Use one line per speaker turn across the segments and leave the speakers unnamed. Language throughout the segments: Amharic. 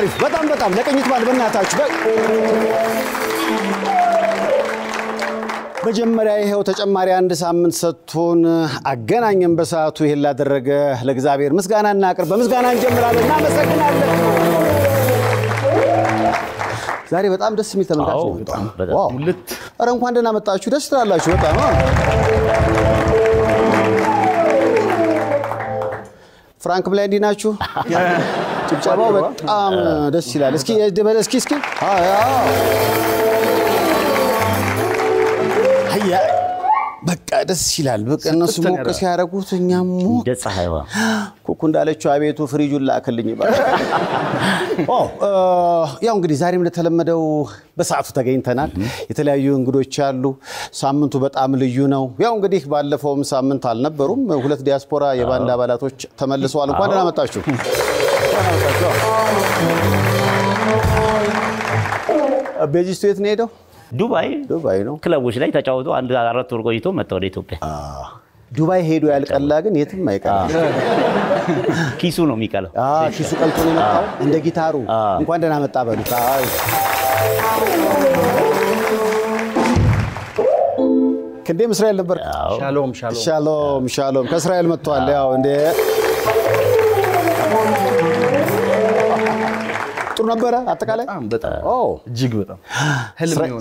አሪፍ በጣም ለቀኝት ባል በእናታችሁ መጀመሪያ ይሄው ተጨማሪ አንድ ሳምንት ሰጥቶን አገናኘን በሰዓቱ ይሄን ላደረገ ለእግዚአብሔር ምስጋናና አቅርብ በምስጋና እንጀምራለን እናመሰግናለን ዛሬ በጣም ደስ የሚል ተመልካች ነው ዋው አረ እንኳን ደህና መጣችሁ ደስ ትላላችሁ በጣም ፍራንክ ብላንዲ ናችሁ ጭብጨባው በጣም ደስ ይላል እስኪ አያ በቃ ደስ ይላል በቃ እነሱ ሞከስ ያረጉት እኛም
ደጻሃይዋ
ኩኩ እንዳለችው አቤቱ ፍሪጁን ላከልኝ ይባላል ያው እንግዲህ ዛሬም እንደተለመደው በሰዓቱ ተገኝተናል የተለያዩ እንግዶች አሉ ሳምንቱ በጣም ልዩ ነው ያው እንግዲህ ባለፈውም ሳምንት አልነበሩም ሁለት ዲያስፖራ የባንድ አባላቶች ተመልሰዋል እንኳን ደህና መጣችሁ በጂስቱ የት ነው ሄደው ዱባይ ነው
ክለቦች ላይ ተጫውቶ አንድ 4 ወር ቆይቶ መጣ ወደ ኢትዮጵያ
ዱባይ ሄዶ ያልቀላ ግን የትም አይቀርም
ኪሱ ነው የሚቀለው
ኪሱ ቀልቶ ነው የመጣው እንደ ጊታሩ እንኳን ደህና መጣ በሉት ከደም እስራኤል ነበር ሻሎም ከእስራኤል መጥቷል ያው እንደ ጥሩ ነበር አጠቃላይ
በጣም እጅግ በጣም ህልም ነው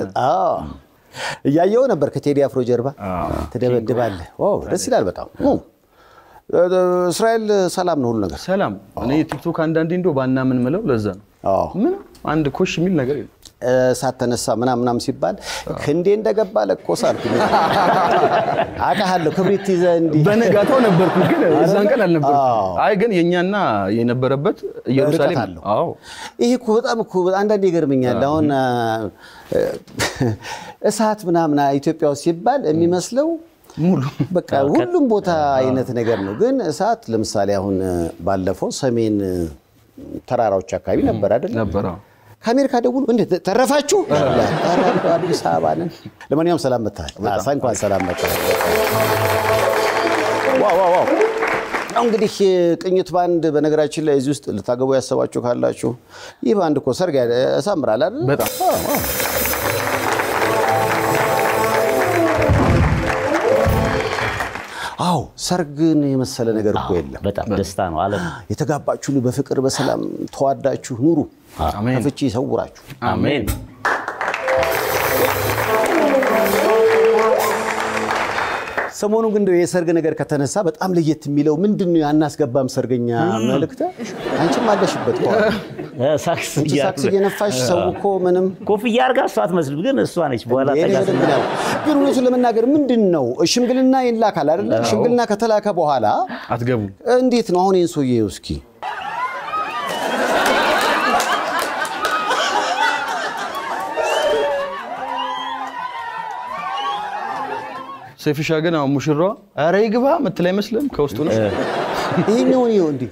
ያየው ነበር ከቴዲ አፍሮ ጀርባ ተደበደባለ ዋው ደስ ይላል በጣም እስራኤል ሰላም ነው ሁሉ ነገር
ሰላም እኔ ቲክቶክ አንዳንዴ እንደው ባና ምን መለው ለዛ ነው ምን አንድ ኮሽ የሚል ነገር የለም
ሳተነሳ ምናም ሲባል ክንዴ እንደገባ ለቆሳልኩ አቃሃለሁ ክብሪት ይዘ እንዲ
በነጋታው ነበርኩ ግን እዛን ቀን አልነበርኩም አይ ግን የኛና የነበረበት ኢየሩሳሌም
ይሄ በጣም አንዳንዴ ይገርመኛል አሁን እሳት ምናምና ኢትዮጵያ ውስጥ ሲባል የሚመስለው ሙሉ በቃ ሁሉም ቦታ አይነት ነገር ነው ግን እሳት ለምሳሌ አሁን ባለፈው ሰሜን ተራራዎች አካባቢ ነበር አይደል
ነበር
ከአሜሪካ ደውሉ እንዴ ተረፋችሁ አዲስ አበባ ነን ለማንኛውም ሰላም መጣህ እንኳን ሰላም መጣህ ዋው እንግዲህ ቅኝት ባንድ በነገራችን ላይ እዚህ ውስጥ ልታገቡ ያሰባችሁ ካላችሁ ይህ ባንድ እኮ ሰርግ ያሳምራል አይደል
በጣም
ሰርግን የመሰለ ነገር እኮ የለም
በጣም ደስታ ነው ዓለም
የተጋባችሁ በፍቅር በሰላም ተዋዳችሁ ኑሩ
አሜን
አፍቺ ይሰውራችሁ
አሜን
ሰሞኑን ግን የሰርግ ነገር ከተነሳ በጣም ለየት የሚለው ምንድነው ያናስገባም ሰርገኛ መልክተ አንቺም አለሽበት
ሳክስ
የነፋሽ ሰው እኮ ምንም
ኮፍያ አርጋ ሷት መስል ግን እሷ ነች በኋላ
ተጋስናል ግን እውነቱን ለመናገር ምንድነው ሽምግልና ይላካል አይደል ሽምግልና ከተላከ በኋላ
አትገቡ
እንዴት ነው አሁን እንሶዬው እስኪ
ሰይፍሻ ግን አሁን ሙሽራዋ አረ ይግባ መትል አይመስልም ከውስጡ ነው
ይሄኛው ነው እንዴ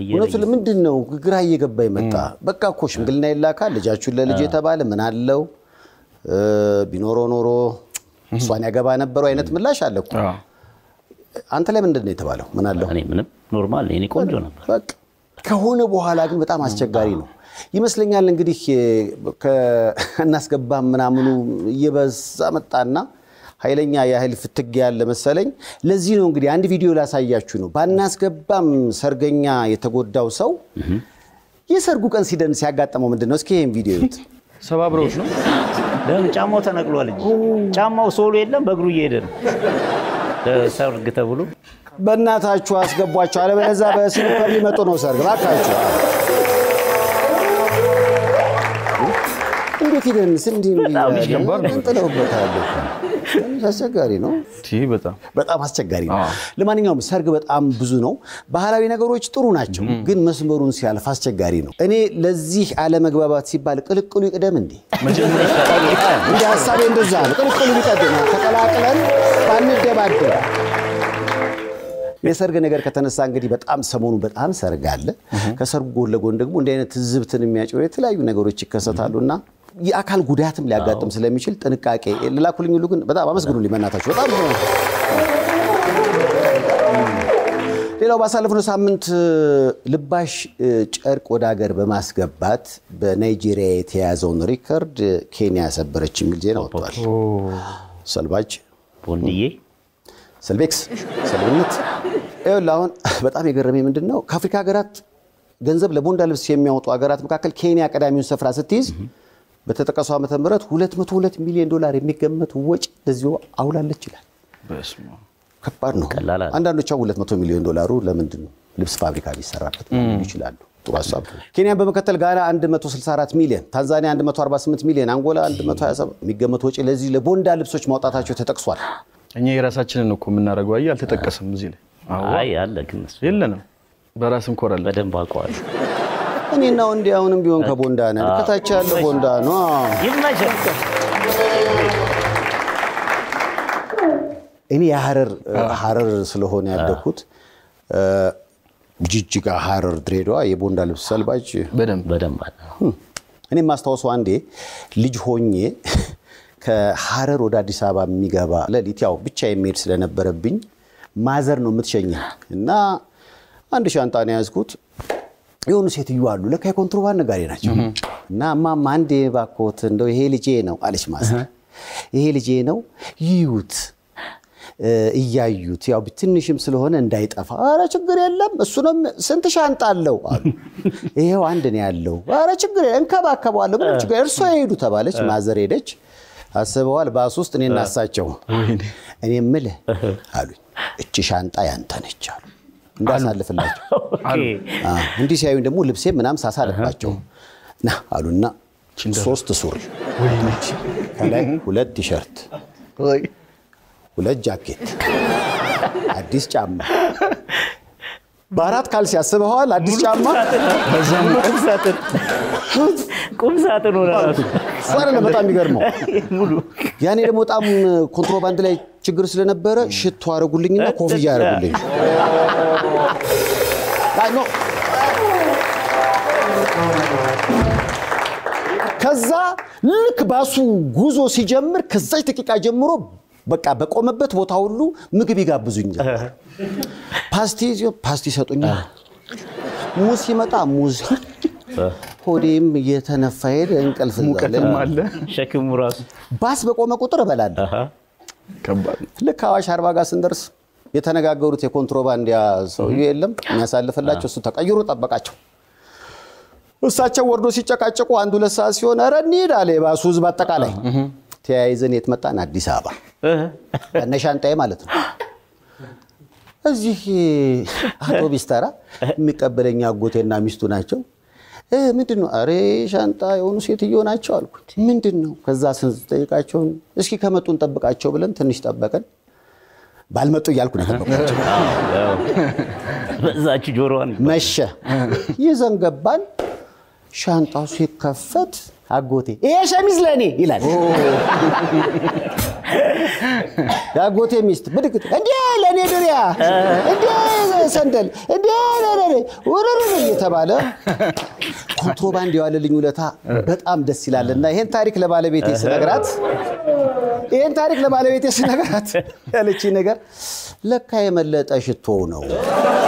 እውነቱን ለምንድነው ግራ እየገባ ይመጣ በቃ እኮ ሽምግልና ይላካል ልጃችሁ ለልጅ የተባለ ምን አለው ቢኖሮ ኖሮ እሷን ያገባ ነበርው አይነት ምላሽ አለ እኮ አንተ ላይ ምንድነው የተባለው ምን አለው
እኔ ምንም ኖርማል እኔ ቆንጆ ነበር
በቃ ከሆነ በኋላ ግን በጣም አስቸጋሪ ነው ይመስለኛል እንግዲህ ከናስገባ ምናምኑ እየበዛ መጣና ኃይለኛ ያህል ፍትግ ያለ መሰለኝ ለዚህ ነው እንግዲህ አንድ ቪዲዮ ላሳያችሁ ነው ባናስገባም ሰርገኛ የተጎዳው ሰው የሰርጉ ቀን ሲደን ሲያጋጠመው ምንድነው እስኪ ይሄን ቪዲዮ ይዩት
ሰባብሮች ነው
ለምን ጫማው ተነቅሏል እንጂ ጫማው ሶሎ የለም በእግሩ እየሄደ ነው ሰርግ ተብሎ
በእናታችሁ አስገቧቸው አለበለዚያ በስሊፐር ሊመጡ ነው ሰርግ ባካችሁ እንዴት ይደንስ እንዴ እንጥለውበታል አስቸጋሪ ነው በጣም አስቸጋሪ ነው ለማንኛውም ሰርግ በጣም ብዙ ነው ባህላዊ ነገሮች ጥሩ ናቸው ግን መስመሩን ሲያልፍ አስቸጋሪ ነው እኔ ለዚህ አለመግባባት ሲባል ቅልቅሉ ይቀደም እንዴ እንዴ ሐሳቤ እንደዛ ነው ቅልቅሉ ይቀደም ተቀላቅለን ባንደባደብ የሰርግ ነገር ከተነሳ እንግዲህ በጣም ሰሞኑ በጣም ሰርግ አለ ከሰርጉ ጎን ለጎን ደግሞ እንደ አይነት ዝብትን የሚያጭሩ የተለያዩ ነገሮች ይከሰታሉና የአካል ጉዳትም ሊያጋጥም ስለሚችል ጥንቃቄ ለላኩልኝ ሁሉ ግን በጣም አመስግኑልኝ በእናታችሁ በጣም ሌላው ባሳለፍነው ሳምንት ልባሽ ጨርቅ ወደ ሀገር በማስገባት በናይጄሪያ የተያዘውን ሪከርድ ኬንያ ሰበረች የሚል ዜና ወጥቷል። ሰልባጅ
ቦንዲዬ
ሰልቤክስ ሰልብነት አሁን በጣም የገረመኝ ምንድነው ከአፍሪካ ሀገራት ገንዘብ ለቦንዳ ልብስ የሚያወጡ ሀገራት መካከል ኬንያ ቀዳሚውን ስፍራ ስትይዝ በተጠቀሰው ዓመተ ምህረት $202 ሚሊዮን የሚገመት ወጪ ለዚሁ አውላለች ይላል።
በስመ አብ
ከባድ ነው። አንዳንዶቹ $200 ሚሊዮን ለምንድን ነው ልብስ ፋብሪካ ቢሰራበት ይችላሉ። ጥሩ ሐሳብ። ኬንያን በመከተል ጋና 164 ሚሊዮን፣ ታንዛኒያ 148 ሚሊዮን፣ አንጎላ 127 የሚገመት ወጪ ለዚህ ለቦንዳ ልብሶች ማውጣታቸው ተጠቅሷል።
እኛ የራሳችንን እኮ የምናደርገው አይ አልተጠቀሰም እዚህ ላይ።
አይ አለ ግን
የለንም። በራስም ኮራል
በደንብ አውቀዋለሁ።
እኔናው እንዲያውንም ቢሆን ከቦንዳ ነን ከታች ያለ ቦንዳ ነው።
ይመቸል።
እኔ ሐረር ስለሆነ ያደኩት ጅጅጋ፣ ሐረር፣ ድሬዳዋ የቦንዳ ልብስ ሰልባጅ
በደንብ አለ።
እኔ ማስታወሰው አንዴ ልጅ ሆኜ ከሐረር ወደ አዲስ አበባ የሚገባ ለሊት ያው ብቻ የሚሄድ ስለነበረብኝ ማዘር ነው የምትሸኘኝ እና አንድ ሻንጣ ነው ያዝኩት። የሆኑ ሴትዮ አሉ ለካ የኮንትሮባንድ ነጋዴ ናቸው እና እማማ አንዴ ባኮት እንደው ይሄ ልጄ ነው አለች ማዘር። ይሄ ልጄ ነው ይዩት እያዩት ያው ትንሽም ስለሆነ እንዳይጠፋ። አረ ችግር የለም እሱ ነው ስንት ሻንጣ አለው አሉ። ይሄው አንድ ነው ያለው። አረ ችግር እንከባከባለሁ ምንም ችግር እርሶ ይሄዱ ተባለች። ማዘር ሄደች። አስበዋል ባስ ውስጥ እኔና እሳቸው እኔ ምልህ አሉኝ እቺ ሻንጣ ያንተ ነች አሉ እንዳሳልፍላቸው። እንዲህ ሲያዩኝ ደግሞ ልብሴ ምናም ሳሳልፋቸው ና አሉና 3 ሱሪ ከላይ 2 ቲሸርት 2 ጃኬት አዲስ ጫማ በአራት ካልሲ ያስበዋል። አዲስ ጫማ
በዛም ቁም ሳጥን ሆነ
ሳረ በጣም የሚገርመው ያኔ ደግሞ በጣም ኮንትሮባንድ ላይ ችግር ስለነበረ ሽቶ አረጉልኝና ኮፍያ አረጉልኝ። አኖ ከዛ ልክ ባሱ ጉዞ ሲጀምር ከዛች ደቂቃ ጀምሮ በቃ በቆመበት ቦታ ሁሉ ምግብ ይጋብዙኛል። ፓስቲ ሰጡኛል። ሙዝ ሲመጣ ሙዝ ሆዴም እየተነፋ ሄደ። እንቅልፍ
ሙቀትም አለ
ሸክሙ ራሱ
ባስ በቆመ ቁጥር እበላለሁ።
ከባድ
ልክ አዋሽ አርባ ጋር ስንደርስ የተነጋገሩት የኮንትሮባንድ ሰው የለም የሚያሳልፈላቸው እሱ ተቀይሮ ጠበቃቸው። እሳቸው ወርዶ ሲጨቃጨቁ 1-2 ሰዓት ሲሆን ኧረ እንሂድ አለ ባሱ ህዝብ አጠቃላይ። ተያይዘን የት መጣን? አዲስ አበባ ከነሻንጣዬ ማለት ነው። እዚህ አውቶቢስ ተራ የሚቀበለኝ አጎቴና ሚስቱ ናቸው። ምንድነው? አሬ ሻንጣ የሆኑ ሴትዮ ናቸው አልኩት። ምንድነው? ከዛ ስንጠይቃቸው እስኪ ከመጡን ጠብቃቸው ብለን ትንሽ ጠበቀን። ባልመጡ እያልኩ ነው ተጠብቃቸው።
በዛች ጆሮዋን
መሸ። ይዘን ገባን። ሻንጣው ሲከፈት አጎቴ ይሄ ሸሚዝ ለኔ ይላል። ያጎቴ ሚስት ብድግት እንዴ ለኔ ድሪያ እንዴ ሰንደል እንዴ ወረረ እየተባለ ኮንትሮባንድ ያዋለልኝ ውለታ በጣም ደስ ይላልና ይሄን ታሪክ ለባለቤቴ ስነግራት ያለች ነገር ለካ የመለጠ ሽቶ ነው።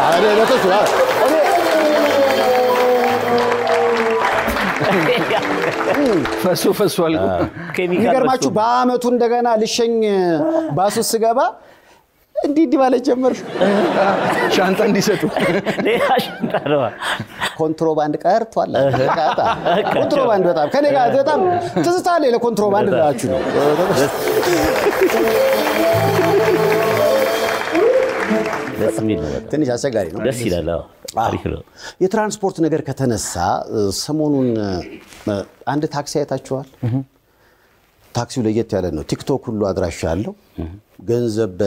አሬ ለተሱ
ፈሱ አልኩ።
ይገርማችሁ በአመቱ እንደገና ልሸኝ ባሱ ስገባ እንዲህ ባለ ጀመር
ሻንጣ እንዲሰጡ
ሌላ ሻንጣ ነው።
ኮንትሮባንድ ቀርቷል። ኮንትሮባንድ በጣም ከኔ ጋር በጣም ትዝታ አለ። ለኮንትሮባንድ ላችሁ ነው ትንሽ አስቸጋሪ ነው።
ደስ ይላል። አሪፍ ነው።
የትራንስፖርት ነገር ከተነሳ ሰሞኑን አንድ ታክሲ አይታችኋል? ታክሲው ለየት ያለ ነው። ቲክቶክ ሁሉ አድራሻ አለው። ገንዘብ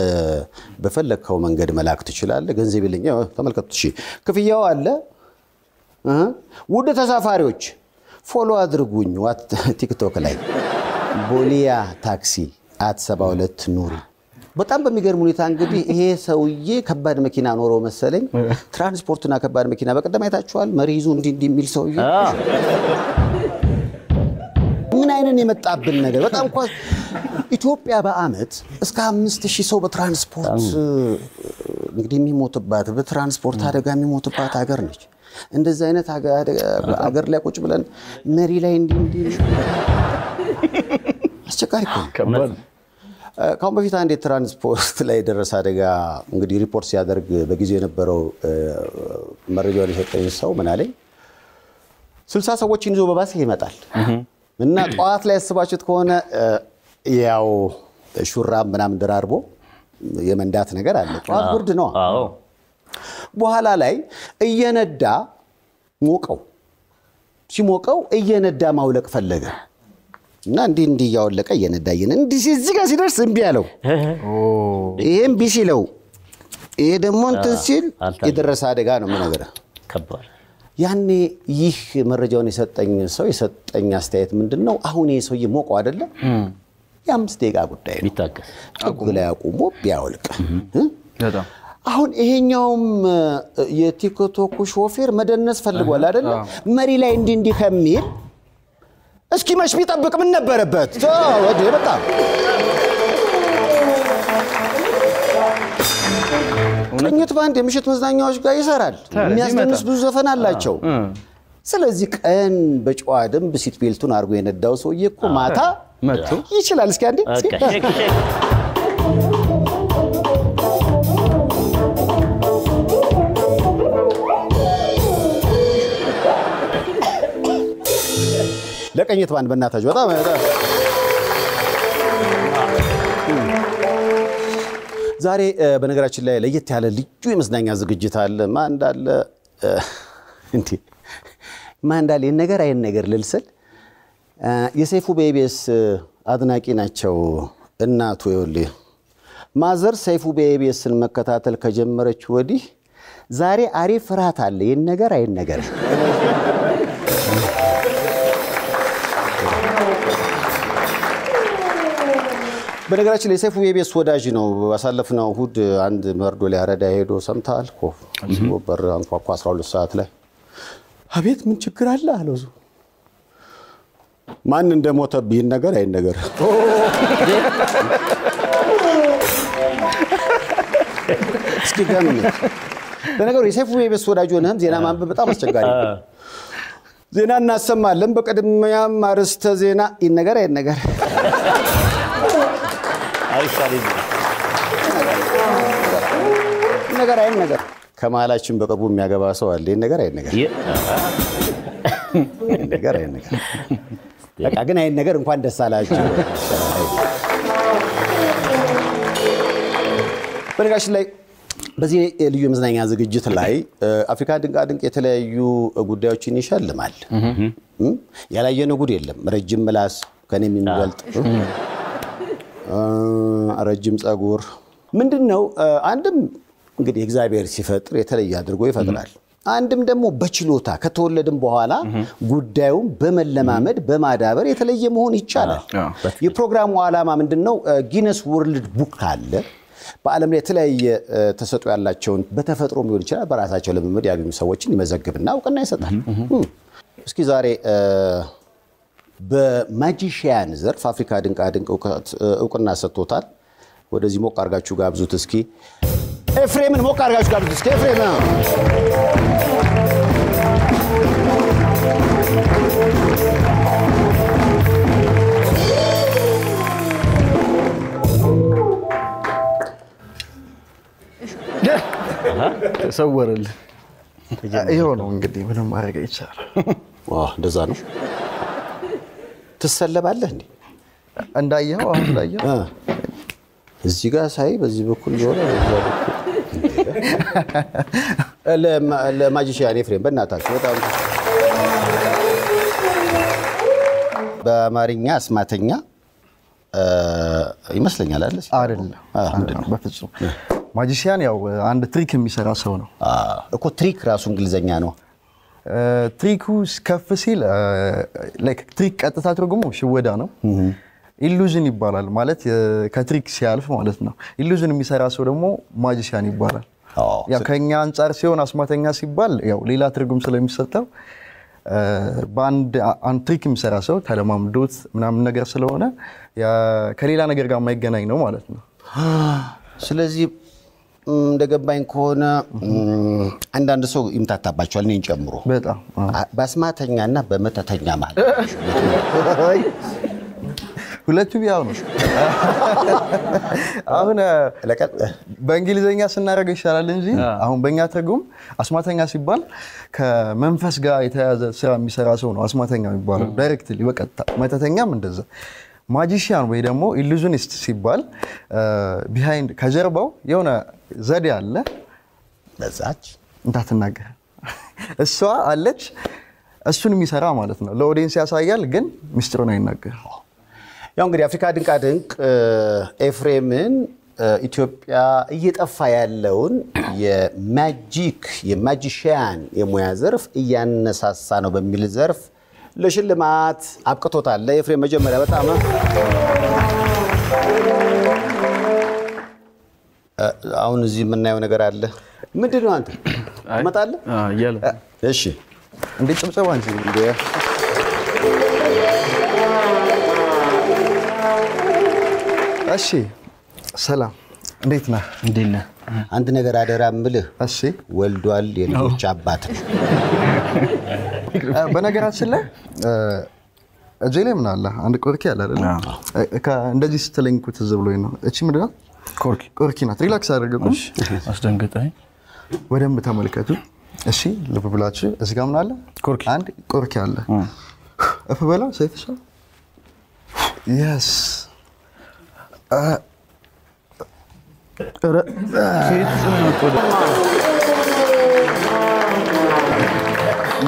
በፈለከው መንገድ መላክ ትችላለህ። ገንዘብ የለኝ ተመልከቱ። እሺ ክፍያው አለ። ውድ ተሳፋሪዎች ፎሎ አድርጉኝ ቲክቶክ ላይ ቦሊያ ታክሲ @72 ኑሪ። በጣም በሚገርም ሁኔታ እንግዲህ ይሄ ሰውዬ ከባድ መኪና ኖሮ መሰለኝ ትራንስፖርትና ከባድ መኪና በቀደም አይታችኋል። መሪ ይዞ እንዲህ የሚል ሰውዬ ምን አይነን የመጣብን ነገር በጣም እንኳን ኢትዮጵያ በአመት እስከ 5000 ሰው በትራንስፖርት እንግዲህ የሚሞትባት በትራንስፖርት አደጋ የሚሞትባት ሀገር ነች እንደዚህ አይነት ሀገር ላይ ቁጭ ብለን መሪ ላይ እንዲ አስቸጋሪ ነው ካሁን በፊት አንድ ትራንስፖርት ላይ ደረሰ አደጋ እንግዲህ ሪፖርት ሲያደርግ በጊዜው የነበረው መረጃውን የሰጠኝ ሰው ምን አለኝ 60 ሰዎችን ይዞ በባስ ይመጣል እና ጧት ላይ ያስባችሁት ከሆነ ያው ሹራብ ምናምን ደራርቦ የመንዳት ነገር አለ ጧት ብርድ ነው
አዎ
በኋላ ላይ እየነዳ ሞቀው ሲሞቀው እየነዳ ማውለቅ ፈለገ እና እንዲ ያወለቀ እየነዳ እንዲ እዚህ ጋር ሲደርስ እንቢ ያለው ይሄም ቢሲለው ይሄ ደግሞ እንትን ሲል የደረሰ አደጋ ነው ምንነገር
ከባድ
ያኔ ይህ መረጃውን የሰጠኝ ሰው የሰጠኝ አስተያየት ምንድነው አሁን ይሄ ሰው ይሞቀው አይደለ የ5 ደቂቃ ጉዳይ ነው
ቢታገስ
ጥጉ ላይ አቁሞ ቢያወልቅ በጣም አሁን ይሄኛውም የቲክቶክ ሾፌር መደነስ ፈልጓል አይደለ መሪ ላይ እንዲ ከሚል እስኪ መሽ ቢጠብቅ ምን ነበረበት ወደ በጣም ቅኝት ባንድ የምሽት መዝናኛዎች ጋር ይሰራል የሚያስደንስ ብዙ ዘፈን አላቸው ስለዚህ ቀን በጨዋ ደንብ ሲት ቤልቱን አርጎ የነዳው ሰውዬ እኮ ማታ መጥቶ ይችላል እስኪ አንዴ ለቀኝት ባንድ በእናታችሁ በጣም ዛሬ በነገራችን ላይ ለየት ያለ ልዩ የመዝናኛ ዝግጅት አለ ማን እንዳለ እንዴ ማን እንዳለ የነገር አይን ነገር ልልስል የሰይፉ በኢቢኤስ አድናቂ ናቸው እናቱ ይወልይ ማዘር ሰይፉ በኢቢኤስን መከታተል ከጀመረች ወዲህ ዛሬ አሪፍ ፍርሃት አለ የነገር አይን ነገር በነገራችን ላይ ሰይፉ በኢቢኤስ ወዳጅ ነው አሳለፍነው እሁድ አንድ መርዶ ሊያረዳ ሄዶ ሰምታል እኮ በር አንኳኳ 12 ሰዓት ላይ አቤት ምን ችግር አለ አለው ማን እንደሞተብኝ ነገር አይን ነገር እስኪ ገምኝ በነገሩ የሰይፉ በኢቢኤስ ወዳጅ ሆነም ዜና ማንበብ በጣም አስቸጋሪ ዜና እናሰማለን በቀድሚያም አርስተ ዜና ይነገር አይን ነገር
አይሻልም
ነገር አይን ነገር ከማላችን በቅርቡ የሚያገባ ሰው አለ ነገር አይን ነገር ነገር አይን ነገር በቃ ግን አይን ነገር እንኳን ደስ አላችሁ በነገራችን ላይ በዚህ ልዩ የመዝናኛ ዝግጅት ላይ አፍሪካ ድንቅ የተለያዩ ጉዳዮችን ይሸልማል ያላየነው ጉድ የለም ረጅም ምላስ ከኔ የሚበልጥ ረጅም ጸጉር ምንድነው አንድም እንግዲህ እግዚአብሔር ሲፈጥር የተለየ አድርጎ ይፈጥራል አንድም ደግሞ በችሎታ ከተወለደም በኋላ ጉዳዩን በመለማመድ በማዳበር የተለየ መሆን ይቻላል የፕሮግራሙ ዓላማ ምንድነው ጊነስ ወርልድ ቡክ አለ በአለም ላይ የተለያየ ተሰጥኦ ያላቸውን በተፈጥሮም ሊሆን ይችላል በራሳቸው ለምምድ ያገኙ ሰዎችን ይመዘግብና እውቅና ይሰጣል እስኪ ዛሬ በማጂሺያን ዘርፍ አፍሪካ ድንቅ እውቅና ሰጥቶታል ወደዚህ ሞቅ አርጋችሁ ጋብዙት እስኪ ኤፍሬምን ሞቅ አርጋችሁ ጋብዙት እስኪ ኤፍሬም
ተሰወረል ይሄው ነው እንግዲህ ምንም ማድረግ ይቻላል
ዋው እንደዛ ነው ትሰለባለህ እንዴ
እንዳየው አሁን እንዳየው
እዚህ ጋር ሳይ በዚህ በኩል ዞረ ለማጂሺያን ኤፍሬም በእናታችሁ በጣም በአማርኛ አስማተኛ ይመስለኛል
አይደለም በፍጹም ማጂሺያን ያው አንድ ትሪክ የሚሰራ ሰው ነው
እኮ ትሪክ ራሱ እንግሊዘኛ ነው
ትሪኩ ከፍ ሲል ላይክ ትሪክ ቀጥታ ትርጉሙ ሽወዳ ነው ኢሉዥን ይባላል ማለት ከትሪክ ሲያልፍ ማለት ነው ኢሉዥን የሚሰራ ሰው ደግሞ ማጂሺያን ይባላል ያ ከኛ አንፃር ሲሆን አስማተኛ ሲባል ያው ሌላ ትርጉም ስለሚሰጠው ባንድ አንትሪክ የሚሰራ ሰው ተለማምዶት ምናምን ነገር ስለሆነ ያ ከሌላ ነገር ጋር የማይገናኝ ነው ማለት ነው
ስለዚህ እንደገባኝ ከሆነ አንዳንድ ሰው ይምታታባቸዋል እኔን ጨምሮ
በጣም
በአስማተኛና በመተተኛ ማለት
ሁለቱ ቢያው ነው አሁን በእንግሊዘኛ ስናረገው ይሻላል እንጂ አሁን በእኛ ትርጉም አስማተኛ ሲባል ከመንፈስ ጋር የተያዘ ስራ የሚሰራ ሰው ነው አስማተኛ የሚባለው ዳይሬክትሊ በቀጥታ መተተኛም እንደዛ ማጂሺያን ወይ ደግሞ ኢሉዥኒስት ሲባል ቢሃይንድ ከጀርባው የሆነ ዘዴ አለ
በዛች
እንዳትናገር እሷ አለች እሱን የሚሰራ ማለት ነው ለኦዲየንስ ያሳያል ግን ሚስጥሩን አይናገርም
ያው እንግዲህ አፍሪካ ድንቃ ድንቅ ኤፍሬምን ኢትዮጵያ እየጠፋ ያለውን የማጂሺያን የሙያ ዘርፍ እያነሳሳ ነው በሚል ዘርፍ ለሽልማት አብቅቶታል ለኤፍሬም መጀመሪያ በጣም አሁን እዚህ የምናየው ነገር አለ ምንድነው አንተ መጣለ
ይያለ
እሺ
እንዴ ጭብጨባ እንጂ እንዴ እሺ ሰላም እንዴት ነህ
እንዴና
አንድ ነገር አደራ ምልህ
እሺ
ወልዷል የልጆች አባት
በነገራችን ላይ እጄ ላይ ምን አለ አንድ ቆርኪ አለ አይደል እንደዚህ ስትለኝኩ ትዝ ብሎኝ ነው እቺ ምንድነው ቆርኪ ናት ሪላክስ አድርገው
አስደንግጠኝ
ወደም ተመልከቱ እሺ ልብ ብላችሁ እዚህ ጋር ምን አለ አንድ ቆርኪ አለ እፍ በላ ሰይፍሻ yes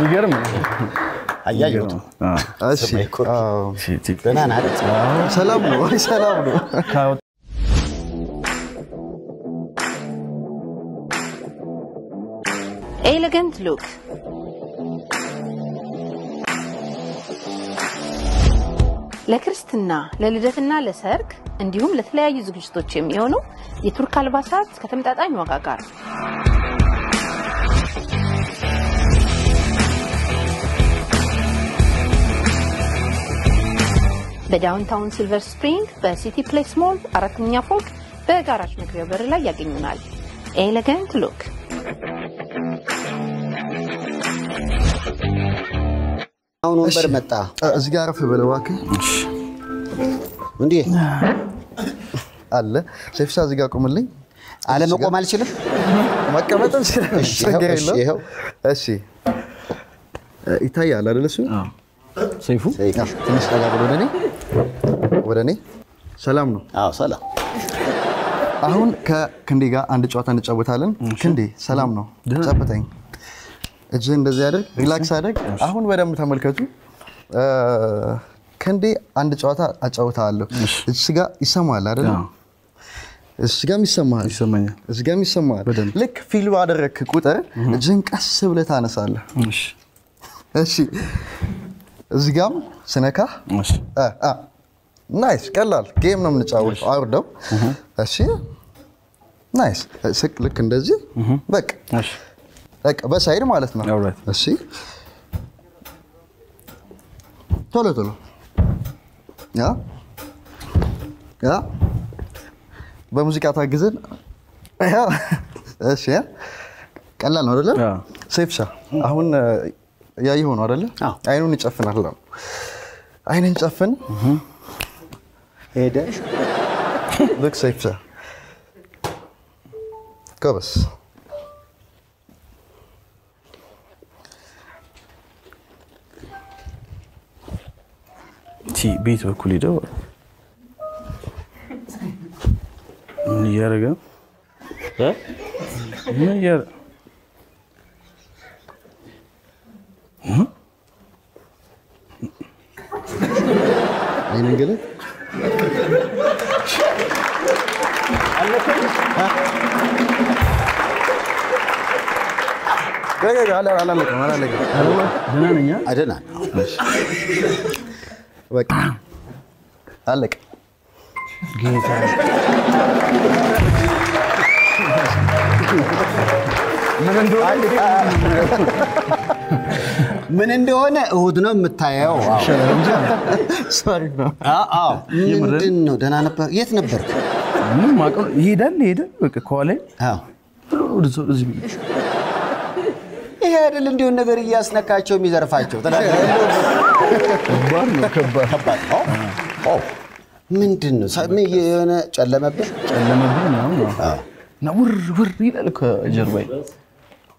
ይገርም
አያየው
እሺ
ደህና ናት
ሰላም ነው ሰላም ነው
Elegant look. ለክርስትና ለልደትና ለሰርግ እንዲሁም ለተለያዩ ዝግጅቶች የሚሆኑ የቱርክ አልባሳት ከተመጣጣኝ ዋጋ ጋር በዳውንታውን ሲልቨር ስፕሪንግ በሲቲ ፕሌስ ሞል አራተኛ ፎቅ በጋራጅ መግቢያ በር ላይ ያገኙናል ኤሌጋንት ሉክ
አሁን ወንበር መጣ
እዚህ ጋር አረፍ በለው እባክህ
እንዴ
አለ ሴፍሳ እዚህ ጋር ቆምልኝ
አለ መቆም አልችልም
መቀመጥም ችግር የለም እሺ ይታያል አይደል እሱ
ሰይፉ
ትንሽ ጠጋ ብሎ ወደኔ ሰላም ነው
አዎ ሰላም
አሁን ከክንዴ ጋር አንድ ጨዋታ እንጫወታለን ክንዴ ሰላም ነው ጨብጠኝ እጅ እንደዚህ አይደል ሪላክስ አይደል አሁን በደንብ ተመልከቱ ክንዴ አንድ ጨዋታ አጫውታለሁ እዚህ ጋር ይሰማል አይደል እዚህ ጋር ይሰማኛል እዚህ ጋር ይሰማል ልክ ፊልም አደረክ ቁጥር እጅን ቀስ ብለህ ታነሳለህ እሺ እዚህ ጋር ስነካ ናይስ ቀላል ጌም ነው የምንጫወተው አውርደው እሺ ናይስ ስቅ ልክ እንደዚህ በቃ እሺ በቃ በሳይድ ማለት ነው እሺ ቶሎ ያ በሙዚቃ ታግዘን እሺ ቀላል ነው አይደል ሴፍሻ አሁን ያይ ሆኖ አይደል አይኑን ይጨፍናል አይኑን ጨፍን
ሄደ
look safe ከበስ
ቤት በኩል ሄደው ምን ያረጋ ምን ያረ
አይነን ገለ
አደና
በቃ አለቀ
ጌታ
ምን እንደሆነ እሁድ ነው የምታየው
ሶሪ ነው
ምንድን ነው ደህና ነበር የት ነበርክ
ምንም ማቀው ይሄዳል በቃ ከኋላ
አዎ
ወደዚህ
ይሄ አይደል እንዲሁ ነገር እያስነካቸው የሚዘርፋቸው ከባድ ነው ምንድነው የሆነ ጨለመብህ
ነው እና ውር ይላል ከጀርባዬ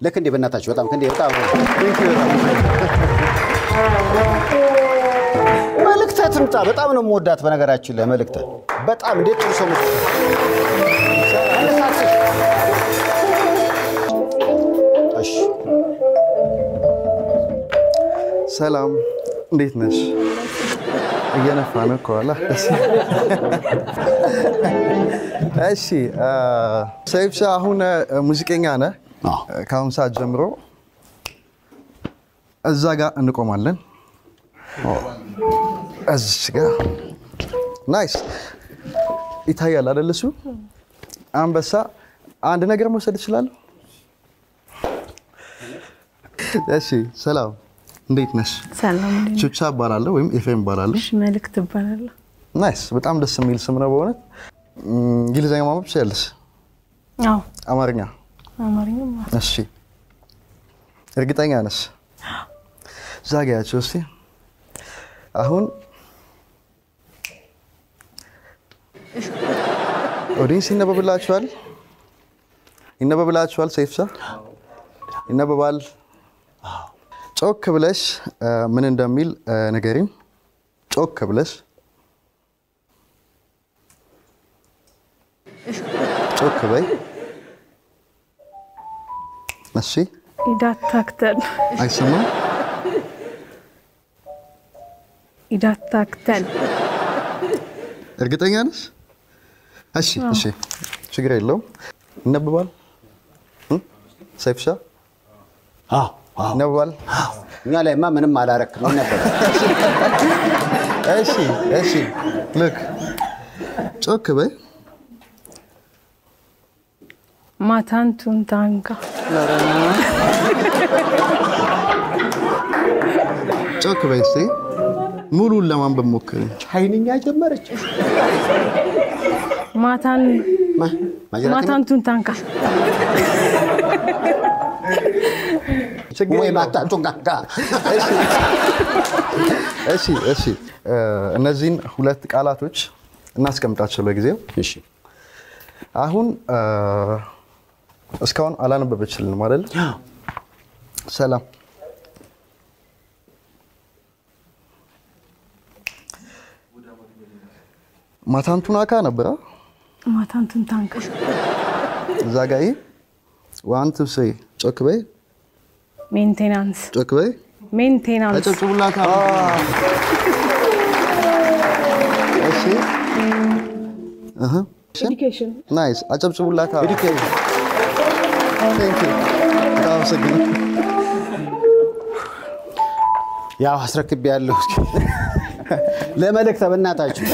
ለክ እንደ በእናታችሁ በጣም ከእንደ በጣም መልእክት ትምጣ በጣም ነው የምወዳት በነገራችን ላይ መልእክት በጣም እንዴት ጥሩ ሰው
ሰላም እንዴት ነሽ እየነፋ ነው ከኋላ እሺ ሰይፍሻ አሁን ሙዚቀኛ ነህ ከአሁን ሰዓት ጀምሮ እዛ ጋር እንቆማለን እዚህ ጋር ናይስ ይታያል አይደል እሱ አንበሳ አንድ ነገር መውሰድ ይችላል እሺ ሰላም እንዴት ነሽ
ሰላም ነኝ
ቹቻ እባላለሁ ወይም ኤፍኤም እባላለሁ
እሺ መልእክት እባላለሁ
ናይስ በጣም ደስ የሚል ስም ነው በእውነት እንግሊዘኛ ማንበብ ትችያለሽ
አዎ
አማርኛ እሺ እርግጠኛ ነሽ ዛጋያቸው እስቲ አሁን ኦዲንስ ይነበብላችኋል ሰይፍሻ ይነበባል ጮክ ብለሽ ምን እንደሚል ንገሪኝ ጮክ ብለሽ ጮክ በይ እሺ
ኢዳታክተል
አይሰማም
ኢዳታክተል
እርግጠኛ ነሽ እሺ ችግር የለውም ይነበባል ሰይፍሻ ይነበባል
እኛ ላይማ ምንም አላረክም ነበር
እሺ ልክ ጮክ በይ
ማታንቱን ታንካ
ጮክ በይ እስቲ ሙሉን ለማንበብ ሞክሪ
ቻይንኛ ጀመረች
ማታንቱን ታንካ
ወይ ማታንቱን ታንካ
እሺ እነዚህን ሁለት ቃላቶች እናስቀምጣቸው ለጊዜው እሺ አሁን እስካሁን አላነበበችልንም አይደል ሰላም ማታንቱን አካ ነበር
ማታንቱን ታንካ
ዛጋይ 1 2 3 ጮክ በይ
ሜንቴናንስ
ጮክ በይ
ሜንቴናንስ
አጨብጭቡላታ እሺ
ኤዱኬሽን
ናይስ አጨብጭቡላታ ኤዱኬሽን ቴንክ ዩ ታውሰግን
ያው አስረክብ ያለው ለመልእክት በእናታችሁ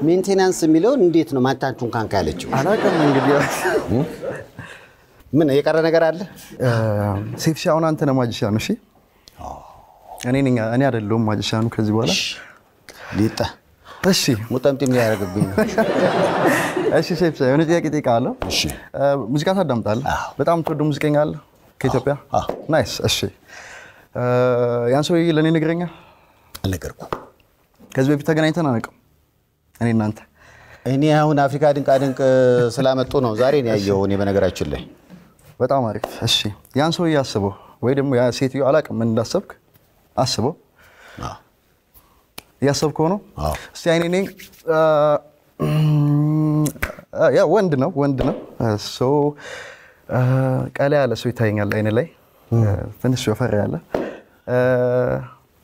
ሜንቴናንስ የሚለው እንዴት ነው ማታንቱን ካንካ ያለችው
አላቀም እንግዲህ
ምን የቀረ ነገር አለ
ሴፍሻውን አንተ ነው ማጂሻኑ እሺ እኔ አይደለሁም ማጂሻኑ ከዚህ በኋላ
ሊጣ
እሺ
ሙጣምጥም ያረጋግብኝ
እሺ ሴፍሻ የሆነ ጥያቄ ጠይቃለሁ እሺ ሙዚቃ ታዳምጣለህ በጣም ተወዶ ሙዚቀኛ አለ ከኢትዮጵያ ናይስ እሺ ያን ሰው ለኔ ንገረኛ
አልነገርኩ
ከዚህ በፊት ተገናኝተን አናውቅም
እኔ አሁን አፍሪካ ድንቅ ስላመጡ ነው ዛሬ ነው ያየው እኔ በነገራችን ላይ
በጣም አሪፍ እሺ ያን ሰው ያስበው ወይ ደግሞ ያ ሴትዮ አላውቅም ምን እንዳሰብክ አስበው ያሰብከው ነው እስቲ አይኔ ያ ወንድ ነው ሶ ቀላ ያለ ሰው ይታየኛል አይኔ ላይ ትንሽ ወፈር ያለ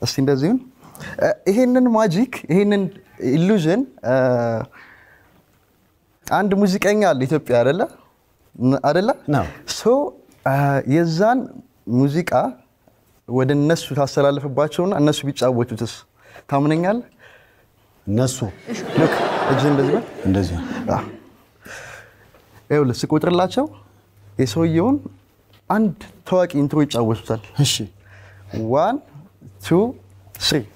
እስቲ እንደዚሁን ይሄንን ማጂክ ይሄንን ኢሉዥን አንድ ሙዚቀኛ አለ ኢትዮጵያ አይደለ ሶ የዛን ሙዚቃ ወደ እነሱ ታስተላልፍባቸውና እነሱ ቢጫወቱትስ ታምነኛለህ
እነሱ
ልክ እጅ እንደዚህ ይኸውልህ ስቆጥርላቸው የሰውየውን አንድ ታዋቂ ኢንትሮ ይጫወቱታል እሺ 1 2 3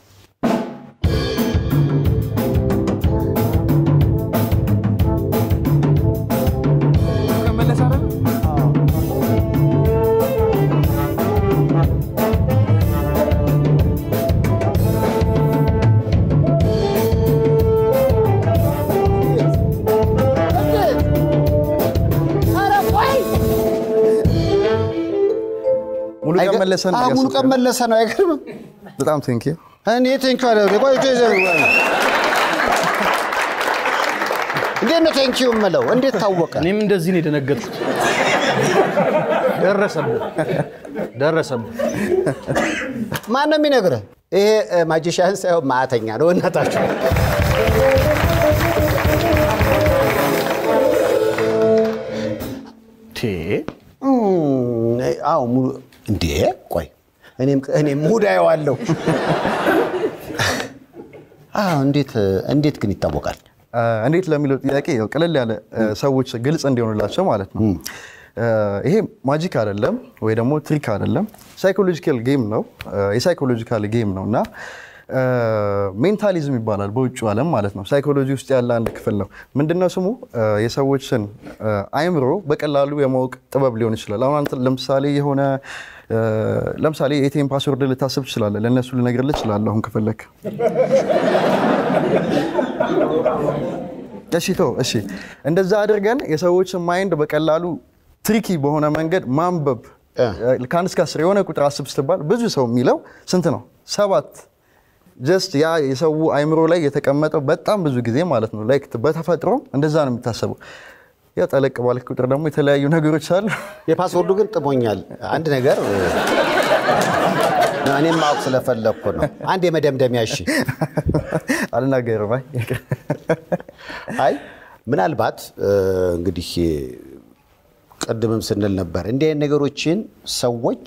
ቀን
መለሰ ነው አይገርም
በጣም ቴንክ ዩ
እኔ ቴንክ ዩ አለ ቆይ እንዴት ነው ቴንክ ዩ የምለው እንዴት ታወቀ
እኔም እንደዚህ ነው የደነገጥኩት ደረሰብህ
ማን ነው የሚነግረህ ይሄ ማጂሻን ሳይሆን ማዕተኛ ነው እናታችሁ አው ሙሉ እንዴ ቆይ እኔም ሙዳዩ አለው እንዴት ግን ይታወቃል
እንዴት ለሚለው ጥያቄ ያው ቀለል ያለ ሰዎች ግልጽ እንዲሆንላቸው ማለት ነው ይሄ ማጂክ አይደለም ወይ ደግሞ ትሪክ አይደለም ሳይኮሎጂካል ጌም ነው የሳይኮሎጂካል ጌም ነውና ሜንታሊዝም ይባላል በውጭ ዓለም ማለት ነው ሳይኮሎጂ ውስጥ ያለ አንድ ክፍል ነው ምንድነው ስሙ የሰዎችን አይምሮ በቀላሉ የማወቅ ጥበብ ሊሆን ይችላል አሁን አንተ ለምሳሌ ኤቲኤም ፓስወርድ ልታስብ ትችላለህ ለነሱ ልነግርልህ እችላለሁ አሁን ከፈለክ እሺ እንደዛ አድርገን የሰዎችን ማይንድ በቀላሉ ትሪኪ በሆነ መንገድ ማንበብ ከአንድ እስከ 10 የሆነ ቁጥር አስብ ስትባል ብዙ ሰው የሚለው ስንት ነው 7 ጀስት ያ የሰው አይምሮ ላይ የተቀመጠው በጣም ብዙ ጊዜ ማለት ነው ላይክ በተፈጥሮ እንደዛ ነው የሚታሰበው ያ ጠለቅ ባልክ ቁጥር ደግሞ የተለያዩ ነገሮች አሉ
የፓስወርዱ ግን ጥሞኛል አንድ ነገር እኔም ማውቅ ስለፈለኩ ነው አንድ የመደምደሚያ እሺ
አልናገርም
አይ ምናልባት እንግዲህ ቀድመም ስንል ነበር እንደ ነገሮችን ሰዎች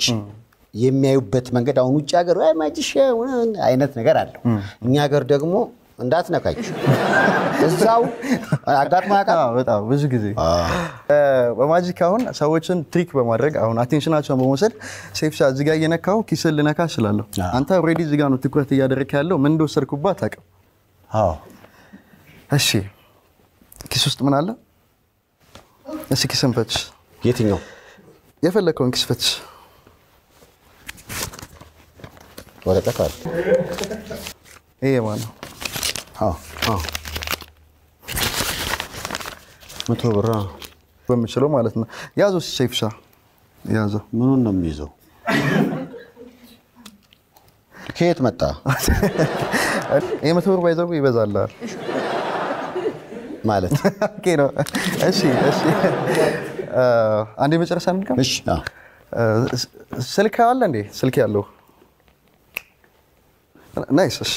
የሚያዩበት መንገድ አሁን ውጭ ሀገር ወይ ማጂሻን አይነት ነገር አለው እኛ ሀገር ደግሞ እንዳትነካኝ እዛው አጋጥማ
በጣም ብዙ ጊዜ በማጂክ አሁን ሰዎችን ትሪክ በማድረግ አሁን አቴንሽናቸውን በመውሰድ ሴፍ ሻት እዚህ ጋር እየነካው ኪስን ልነካ እችላለሁ አንተ ኦሬዲ እዚህ ጋር ነው ትኩረት እያደረክ ያለው ምን እንደወሰድኩባት አቀም እሺ ኪስ ውስጥ ምን አለ እሺ ኪስን ፈትሽ
የትኛው
የፈለከውን ኪስ ፈትሽ
ወረቀት አለ
ይሄ ማለት ነው
መቶ ብር
በሚችለው ማለት ነው ያዘው ሴፍሻ ያዘው
ምኑን ነው የሚይዘው ከየት መጣ
ይሄ መቶ ብር ባይዘው ይበዛል
ማለት
ኦኬ ነው እሺ አንዴ መጨረሻ እንድገም
እሺ
ስልክ አለ እንዴ ስልክ ያለው ናይስ እሺ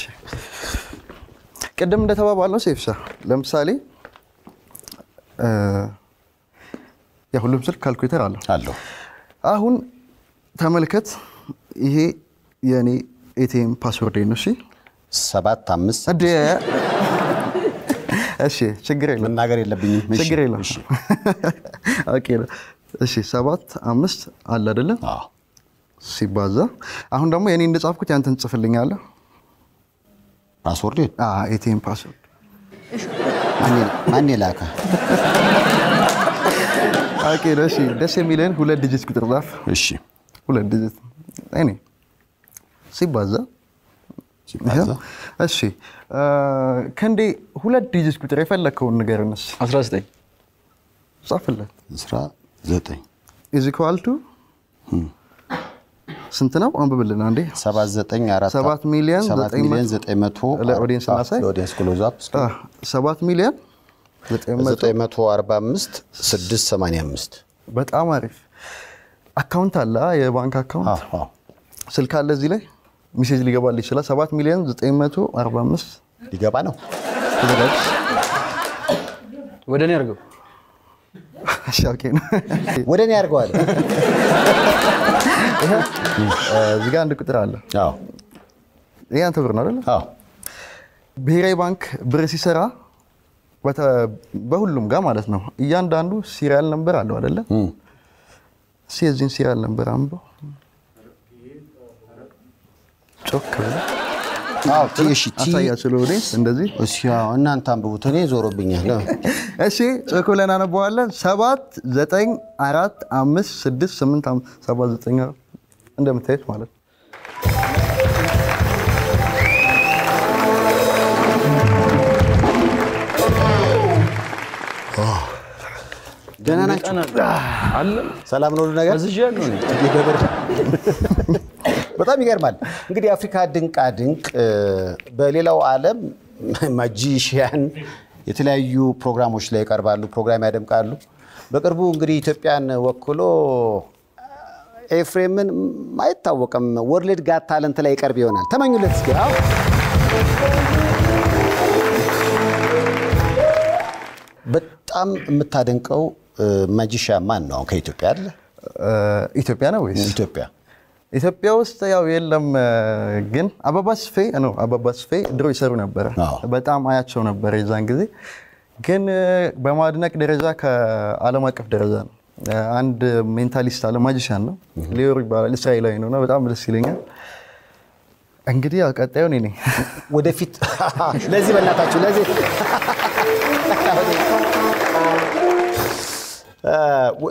ቀደም እንደተባባልነው ሴፍሻ ለምሳሌ ሁሉም ስልክ ካልኩሌተር አለው አሁን ተመልከት ይሄ የኔ ኤቲኤም ፓስወርድ ነው እሺ
75
አደ እሺ ችግር የለም
መናገር የለብኝም
ችግር የለም ኦኬ እሺ 75 አለ አይደለ ሲባዛ አሁን ደግሞ የኔ እንደጻፍኩት ያንተን ጽፍልኛለህ
ፓስወርድ
ኤቲኤም ፓስወርድ
ማን ይላካ
ኦኬ እሺ ደስ የሚለን ሁለት ዲጂት ቁጥር ጻፍ
እሺ
ሁለት ዲጂት እኔ ሲባዛ እሺ ከንዴ ሁለት ዲጂት ቁጥር የፈለከውን ንገርንስ
19
ጻፍለት
19
is equal to ስንት ነው አንብብልን አንዴ
794
7 ሚሊዮን
900
ለኦዲየንስ እናሳይ
ለኦዲየንስ ክሎዝ አፕ
7 ሚሊዮን
945 685
በጣም አሪፍ አካውንት አለ የባንክ አካውንት ስልክ አለ እዚህ ላይ ሜሴጅ ሊገባል ይችላል 7 ሚሊዮን 945
ሊገባ ነው
ተዘጋጅ
ወደኔ አርገው
ሻውኬን
ወደኔ ያርገዋል
እዚህ ጋር አንድ ቁጥር አለ ይሄ አንተ ብር ነው አይደል ብሔራዊ ባንክ ብር ሲሰራ በሁሉም ጋር ማለት ነው እያንዳንዱ ሲሪያል ነምበር አለው አይደለ ሲዚን ሲሪያል ነምበር አንቦ ጮክ
እሺ
አሳያችሁ ለኦዲየንስ እንደዚህ
እሺ እናንተ አንብቡት እኔ ዞሮብኛል
እሺ ጮክ ብለን አነበዋለን 7 9 4 5 6 8 7 9 እንደምታዩት ማለት
ደህና ናችሁ?
አለ
ሰላም ነው ነገር?
አዝዣለሁ ነው።
በጣም ይገርማል። እንግዲህ አፍሪካ ድንቃ ድንቅ በሌላው ዓለም ማጂሺያን የተለያዩ ፕሮግራሞች ላይ ይቀርባሉ፣ ፕሮግራም ያደምቃሉ። በቅርቡ እንግዲህ ኢትዮጵያን ወክሎ ኤፍሬምን አይታወቅም ወርልድ ጋት ታለንት ላይ ይቀርብ ይሆናል። ተመኙለት እስኪ። በጣም የምታደንቀው ማጂሺያን ማን ነው ከኢትዮጵያ አይደል?
ኢትዮጵያ ነው ወይስ ኢትዮጵያ ውስጥ ያው የለም፣ ግን አበባ ስፌ ድሮ ይሰሩ ነበር። በጣም አያቸው ነበር የዛን ጊዜ። ግን በማድነቅ ደረጃ ከዓለም አቀፍ ደረጃ ነው። አንድ ሜንታሊስት አለ፣ ማጂሺያን ነው፣ ሊዮር ይባላል፣ እስራኤላዊ ነው። በጣም ደስ ይለኛል። እንግዲህ ያው ቀጣዩ እኔ ነኝ
ወደፊት። ለዚህ በእናታችሁ ለዚህ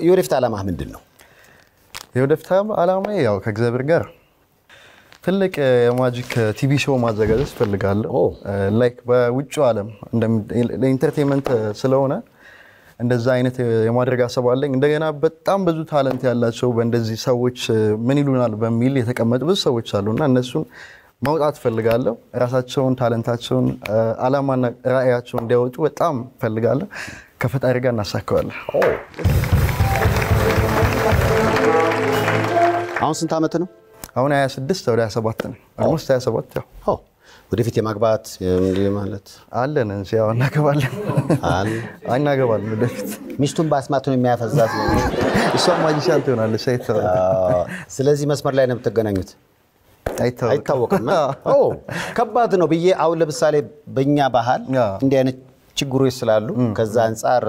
የወደፊት ዓላማ ምንድን ነው?
የወደፊት ዓላማ ያው ከእግዚአብሔር ጋር ትልቅ የማጂክ ቲቪ ሾው ማዘጋጀት ፈልጋለሁ። ላይክ በውጭው ዓለም ለኢንተርቴይንመንት ስለሆነ እንደዛ አይነት የማድረግ ሀሳብ አለኝ። እንደገና በጣም ብዙ ታለንት ያላቸው በእንደዚህ ሰዎች ምን ይሉናል በሚል የተቀመጡ ብዙ ሰዎች አሉና እነሱን ማውጣት ፈልጋለሁ። ራሳቸውን፣ ታለንታቸውን፣ ዓላማና ራዕያቸውን እንዲያወጡ በጣም ፈልጋለሁ። ከፈጣሪ ጋር እናሳካዋለን።
አሁን ስንት ዓመት ነው?
አሁን 26 ወደ 27 ነው። almost 27 ያው
ወደፊት የማግባት እንዴ ማለት
አለን እንጂ ያው እናገባለን እናገባለን። ወደፊት
ሚስቱን በአስማት ነው የሚያፈዛት ነው።
እሷ ማጂሻን ትሆናለች።
ስለዚህ መስመር ላይ ነው የምትገናኙት? አይታወቅም። ከባድ ነው ብዬ አሁን ለምሳሌ በእኛ ባህል እንዲህ አይነት ችግሮች ስላሉ ከዛ አንፃር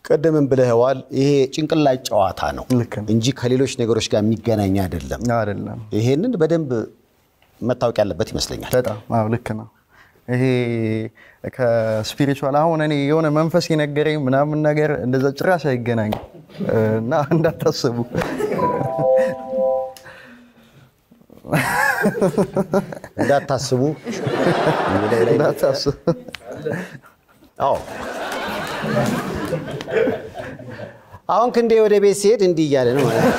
ቀደምን ብለህዋል። ይሄ ጭንቅላት ጨዋታ ነው እንጂ ከሌሎች ነገሮች ጋር የሚገናኝ አይደለም። ይሄንን በደንብ መታወቅ ያለበት ይመስለኛል።
በጣም ልክ ነው። ይሄ ከስፒሪቹዋል አሁን እኔ የሆነ መንፈስ የነገረኝ ምናምን ነገር እንደዛ ጭራሽ አይገናኝም እና እንዳታስቡ።
እንዳታስቡ። አሁን ክንዴ ወደ ቤት ሲሄድ እንዲህ እያለ ነው ማለት ነው።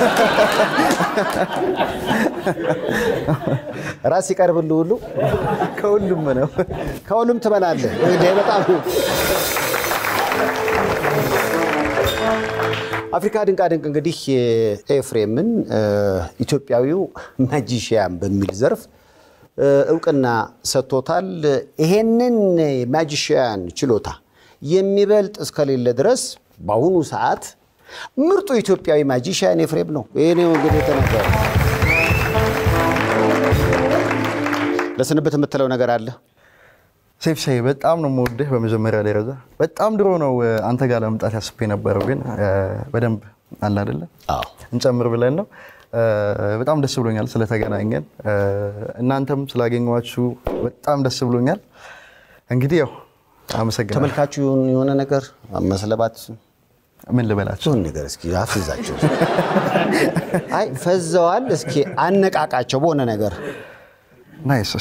ራስ ይቀርብልህ ሁሉ ከሁሉም ትበላለህ። በጣም አፍሪካ ድንቃ ድንቅ እንግዲህ ኤፍሬምን ኢትዮጵያዊው ማጂሺያን በሚል ዘርፍ እውቅና ሰጥቶታል። ይሄንን ማጂሺያን ችሎታ የሚበልጥ እስከሌለ ድረስ በአሁኑ ሰዓት ምርጡ ኢትዮጵያዊ ማጂሺያን ኤፍሬም ነው። ይሄ ነው እንግዲህ ተነገረ። ለስንብት የምትለው ነገር አለ?
ሴፍሻይ በጣም ነው የምወድህ። በመጀመሪያ ደረጃ በጣም ድሮ ነው አንተ ጋር ለመምጣት ያስቤ ነበረው፣ ግን በደንብ አለ አይደለ እንጨምር ብለን ነው። በጣም ደስ ብሎኛል ስለተገናኘን። እናንተም ስላገኘኋችሁ በጣም ደስ ብሎኛል። እንግዲህ ያው አመሰግናለሁ።
ተመልካቹ የሆነ ነገር መስለባት
ምን ልበላችሁ
ነገር እስኪ አፍዛቸው። አይ ፈዘዋል። እስኪ አነቃቃቸው በሆነ ነገር።
ናይስ።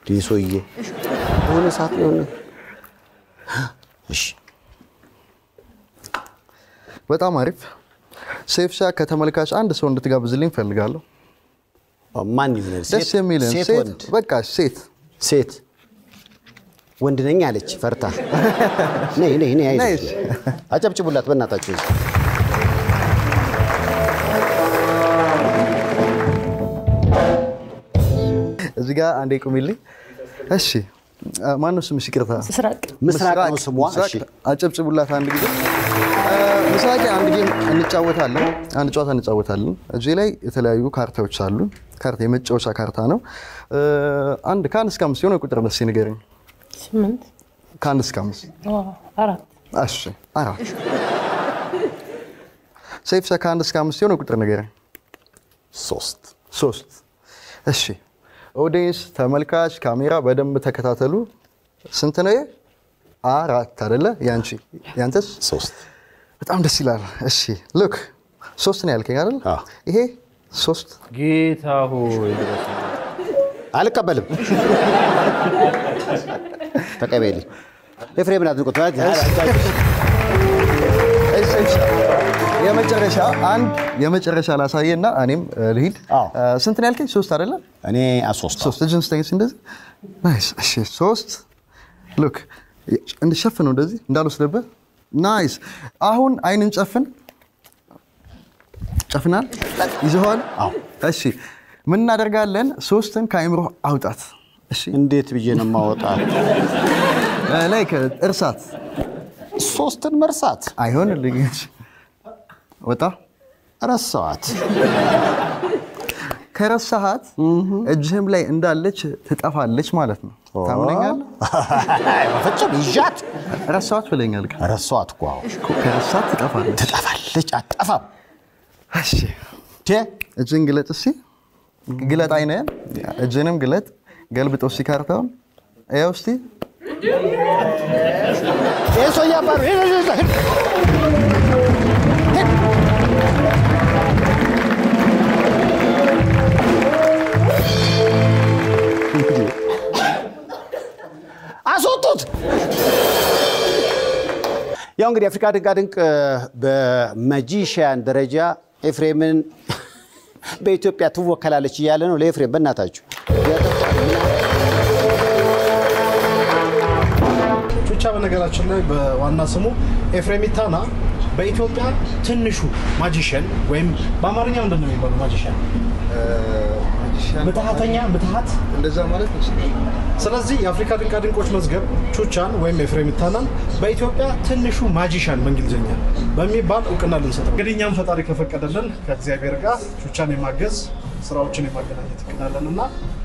ዲሶዬ ሆነ ሰዓት ነው። እሺ
በጣም አሪፍ። ሴፍሻ ከተመልካች አንድ ሰው እንድትጋብዝልኝ ፈልጋለሁ።
ማን ይሆናል?
ደስ የሚልን ሴት። በቃ ሴት
ወንድ ነኝ አለች ፈርታ። ነይ አይዞሽ። አጨብጭቡላት በእናታችሁ።
እዚህ ጋር አንዴ ቁሚልኝ። እሺ ማን ነው ስምሽ? ይቅርታ።
ምስራቅ ነው ስሟ። እሺ
አጨብጭቡላት አንድ ጊዜ። ምስራቅ አንድ ጌም እንጫወታለን፣ አንድ ጨዋታ እንጫወታለን። እዚህ ላይ የተለያዩ ካርታዎች አሉ። ካርታ የመጫወቻ ካርታ ነው። አንድ ከአንድ እስከ አምስት የሆነ ቁጥር ደስ ይንገረኝ።
8
ከአንድ እስከ 5
4
እሺ 4 ሴፍሻ ከአንድ እስከ 5 የሆነ ቁጥር ንገረኝ። 3 እሺ ኦዲየንስ ተመልካች ካሜራ በደንብ ተከታተሉ። ስንት ነው? 4 አይደለ? ያንተስ?
3
በጣም ደስ ይላል። እሺ ሉክ 3 ነው ያልከኝ አይደል? ይሄ 3
ጌታ ሆይ
አልቀበልም። ተቀበልኝ። ኤፍሬምን አድንቆት
የመጨረሻ አንድ የመጨረሻ ላሳየና እኔም ልሂድ ስንት ነው ያልከኝ 3 አይደለ
እኔ 3
እጅን ስጠኝ እንደዚህ ናይስ እሺ 3 ሉክ እንድሸፍነው እንደዚህ እንዳልወስደብህ ናይስ አሁን አይንን ጨፍናል ይዘዋል እሺ ምን እናደርጋለን 3ን ከአይምሮ አውጣት እሺ
እንዴት ብዬ ነው ማውጣት
ላይክ እርሳት
3ን መርሳት
አይሆንልኝ ወጣ ረሳዋት ከረሳሃት እጅህም ላይ እንዳለች ትጠፋለች ማለት ነው ታምነኛለህ
ፈጭም ይጃት
ረሳዋት ብለኛል
ረሳዋት ቋው
ከረሳት ትጠፋለች
አጠፋም
እሺ እጅን ግለጥ እስኪ ግለጥ አይነን እጅንም ግለጥ ገልብጦ እስኪ ካርታውን ያው እስኪ
eso ya para አሶቱት ያው እንግዲህ አፍሪካ ድንቅ በማጂሺያን ደረጃ ኤፍሬምን በኢትዮጵያ ትወከላለች ይያለ ነው ለኤፍሬም በእናታችሁ
ቹቻ በነገራችን ላይ በዋና ስሙ ኤፍሬም ኢታና በኢትዮጵያ ትንሹ ማጂሺያን ወይም በአማርኛው እንደምን ነው የሚባለው ማጂሺያን ምትሃት
እንደዛ ማለት ነው
ስለዚህ የአፍሪካ ድንቆች መዝገብ ቹቻን ወይም ኤፍሬም ኢታናን በኢትዮጵያ ትንሹ ማጂሺያን በእንግሊዝኛ በሚባል እውቅና ልንሰጠው እንግዲህ እኛም ፈጣሪ ከፈቀደልን ከእግዚአብሔር ጋር ቹቻን የማገዝ ስራዎችን የማገናኘት ይከናለንና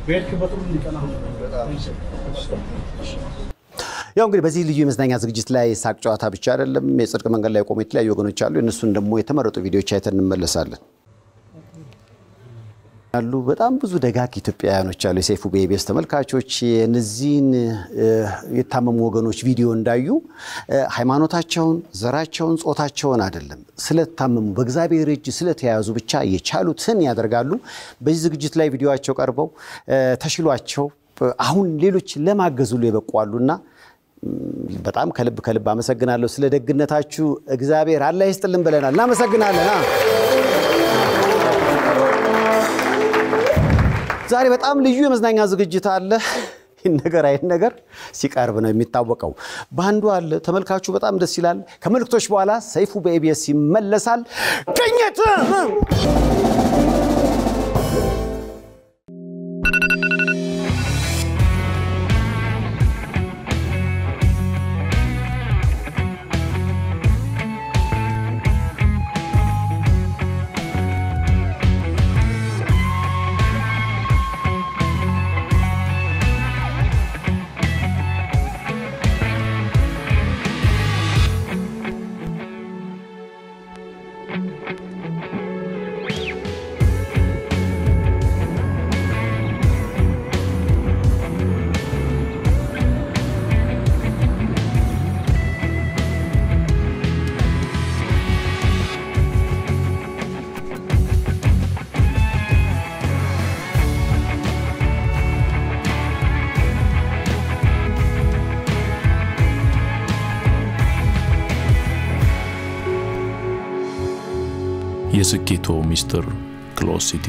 በየትክበቱ ሊቀና ነው
ያው እንግዲህ በዚህ ልዩ የመዝናኛ ዝግጅት ላይ ሳቅ ጨዋታ ብቻ አይደለም የጽድቅ መንገድ ላይ ቆመት ላይ ወገኖች አሉ እነሱን ደግሞ የተመረጡ ቪዲዮዎች አይተን እንመለሳለን አሉ በጣም ብዙ ደጋግ ኢትዮጵያውያኖች አሉ የሰይፉ በኢቢኤስ ተመልካቾች እነዚህን የታመሙ ወገኖች ቪዲዮ እንዳዩ ሃይማኖታቸውን ዘራቸውን ጾታቸውን አይደለም ስለታመሙ በእግዚአብሔር እጅ ስለተያዙ ብቻ የቻሉትን ያደርጋሉ በዚህ ዝግጅት ላይ ቪዲዮአቸው ቀርበው ተሽሏቸው አሁን ሌሎች ለማገዙሉ ይበቋሉና በጣም ከልብ አመሰግናለሁ ስለ ደግነታችሁ እግዚአብሔር አላህ ይስጥልን ብለናል እናመሰግናለን ዛሬ በጣም ልዩ የመዝናኛ ዝግጅት አለ ነገር ሲቀርብ ነው የሚታወቀው ባንዱ አለ ተመልካቹ በጣም ደስ ይላል ከመልክቶች በኋላ ሰይፉ በኢቢኤስ ይመለሳል ቅኝት
የስኬቶ ሚስጥር ክሎዝ ሲቲ